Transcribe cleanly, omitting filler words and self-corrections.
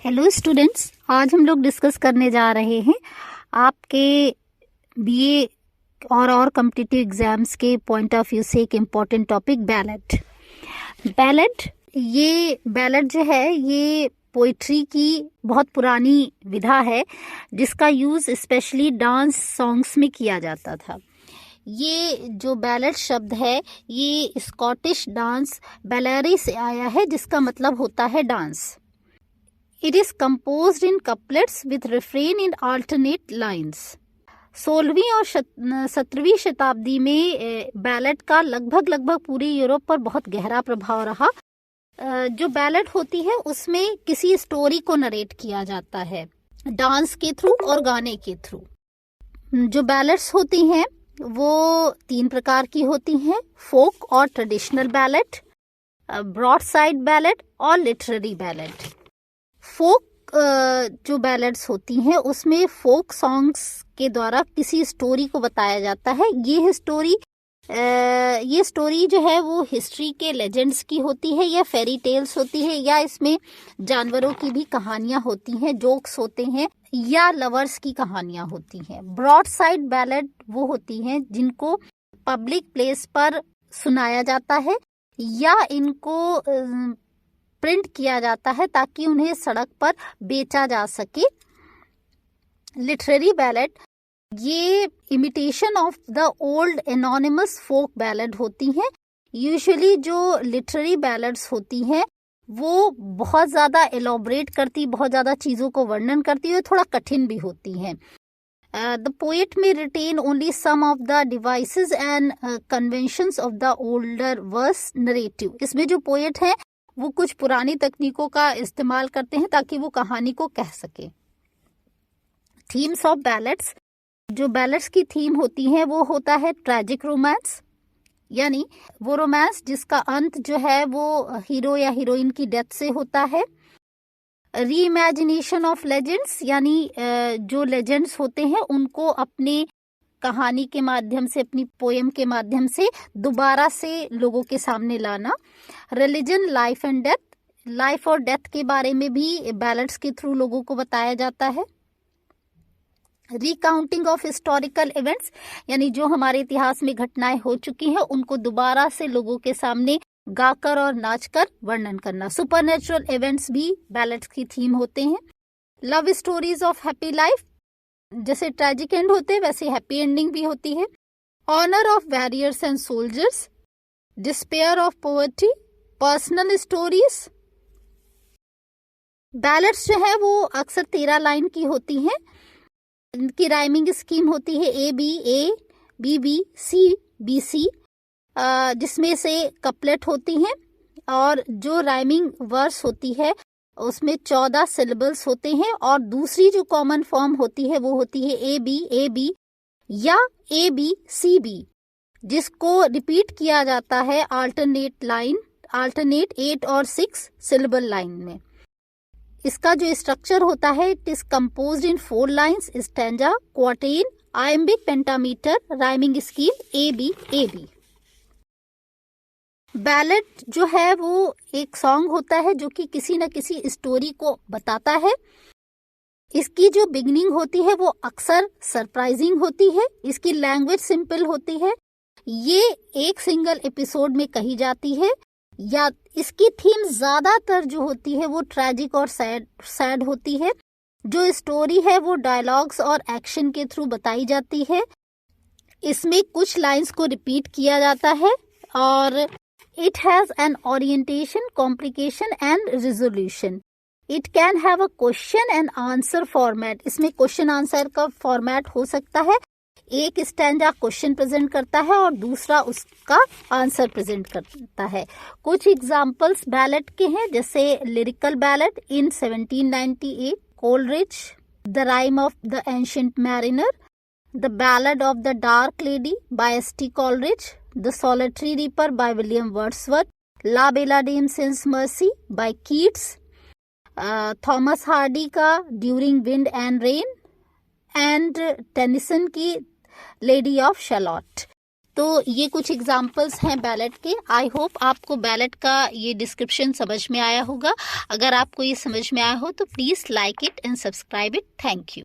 Hello students, आज हम लोग डिस्कस करने जा रहे हैं आपके बीए और कॉम्पिटिटिव एग्जाम्स के पॉइंट ऑफ व्यू से एक इम्पॉर्टेंट टॉपिक बैलेट। ये बैलेट जो है ये पोइट्री की बहुत पुरानी विधा है जिसका यूज स्पेशली डांस सॉन्ग्स में किया जाता था। ये जो बैलेट शब्द है ये स्कॉटिश डांस बैलेरी से आया है जिसका मतलब होता है dance. It is composed in couplets with refrain in alternate lines. 16वीं और 17वीं शताब्दी में बैलेट का लगभग पूरे यूरोप पर बहुत गहरा प्रभाव रहा। जो बैलेट होती है उसमें किसी स्टोरी को नरेट किया जाता है डांस के थ्रू और गाने के थ्रू। जो बैलेट्स होती हैं वो 3 प्रकार की होती हैं, फोक और traditional ballad, broadside ballad और लिटरेरी बैलेट। फोक जो बैलेड्स होती हैं उसमें फोक सॉन्ग्स के द्वारा किसी स्टोरी को बताया जाता है। ये स्टोरी जो है वो हिस्ट्री के लेजेंड्स की होती है या फेरी टेल्स होती है या इसमें जानवरों की भी कहानियां होती हैं, जोक्स होते हैं या लवर्स की कहानियां होती हैं। ब्रॉड साइड बैलेड वो होती हैं जिनको पब्लिक प्लेस पर सुनाया जाता है या इनको प्रिंट किया जाता है ताकि उन्हें सड़क पर बेचा जा सके। लिटरेरी बैलेड ये imitation of the old anonymous folk ballad होती हैं। यूजुअली जो लिटरेरी बैलेड्स होती हैं वो बहुत ज़्यादा एलोबरेट करती, बहुत ज़्यादा चीज़ों को वर्णन करती है, थोड़ा कठिन भी होती हैं। The poet may retain only some of the devices and conventions of the older verse narrative. इसमें जो पोएट है वो कुछ पुरानी तकनीकों का इस्तेमाल करते हैं ताकि वो कहानी को कह सके। थीम्स ऑफ बैलेट्स, जो बैलेट्स की थीम होती है वो होता है ट्रैजिक रोमांस, यानी वो रोमांस जिसका अंत जो है वो हीरो या हीरोइन की डेथ से होता है। रीइमेजिनेशन ऑफ लेजेंड्स, यानी जो लेजेंड्स होते हैं उनको अपने कहानी के माध्यम से, अपनी पोएम के माध्यम से दोबारा से लोगों के सामने लाना। Religion, life and death, life और डेथ के बारे में भी बैलेट्स के थ्रू लोगों को बताया जाता है। रिकाउंटिंग ऑफ हिस्टोरिकल इवेंट्स, यानी जो हमारे इतिहास में घटनाएं हो चुकी हैं उनको दोबारा से लोगों के सामने गाकर और नाचकर वर्णन करना। सुपरनेचुरल इवेंट्स भी बैलेट्स की थीम होते हैं। Love stories of happy life, जैसे ट्रेजिक एंड होते हैं वैसे हैप्पी एंडिंग भी होती है। Honour of warriors and soldiers, despair of poverty, personal stories. Ballads जो है वो अक्सर 13 लाइन की होती हैं। इनकी राइमिंग स्कीम होती है A B A B B C B C, जिसमें से कपलेट होती हैं और जो राइमिंग वर्स होती है उसमें 14 सिलेबल्स होते हैं और दूसरी जो कॉमन फॉर्म होती है वो होती है A B या A B C B, जिसको रिपीट किया जाता है अल्टरनेट 8 और 6 सिलेबल लाइन में। इसका जो स्ट्रक्चर होता है it is composed in 4 lines, stanza, quatrain, iambic, pentameter, rhyming scheme A B। Ballad जो है वो एक सॉन्ग होता है जो कि किसी न किसी स्टोरी को बताता है। इसकी जो बिगनिंग होती है वो अक्सर सरप्राइजिंग होती है। इसकी लैंग्वेज सिंपल होती है। ये एक सिंगल एपिसोड में कही जाती है या इसकी थीम ज्यादातर जो होती है वो ट्रैजिक और सैड होती है। जो स्टोरी है वो डायलॉग्स और एक्शन के थ्रू बताई जाती है। इसमें कुछ लाइंस को रिपीट किया जाता है और it has an orientation, complication and resolution. It can have a question and answer format. इसमें क्वेश्चन आंसर का फॉर्मेट हो सकता है। एक स्टैंजा क्वेश्चन प्रेजेंट करता है और दूसरा उसका आंसर प्रेजेंट करता है। कुछ एग्जांपल्स बैलेट के हैं, जैसे lyrical ballad in 1798, Coleridge, the rime of the ancient mariner, the ballad of the dark lady by S T. Coleridge, The Solitary Reaper by William Wordsworth, La Bella Dame Sans Mercy by Keats, Thomas Hardy का During Wind and Rain and Tennyson की Lady of Shalott। तो ये कुछ examples हैं ballot के। I hope आपको ballot का ये डिस्क्रिप्शन समझ में आया होगा। अगर आपको ये समझ में आया हो तो please like it and subscribe it. Thank you.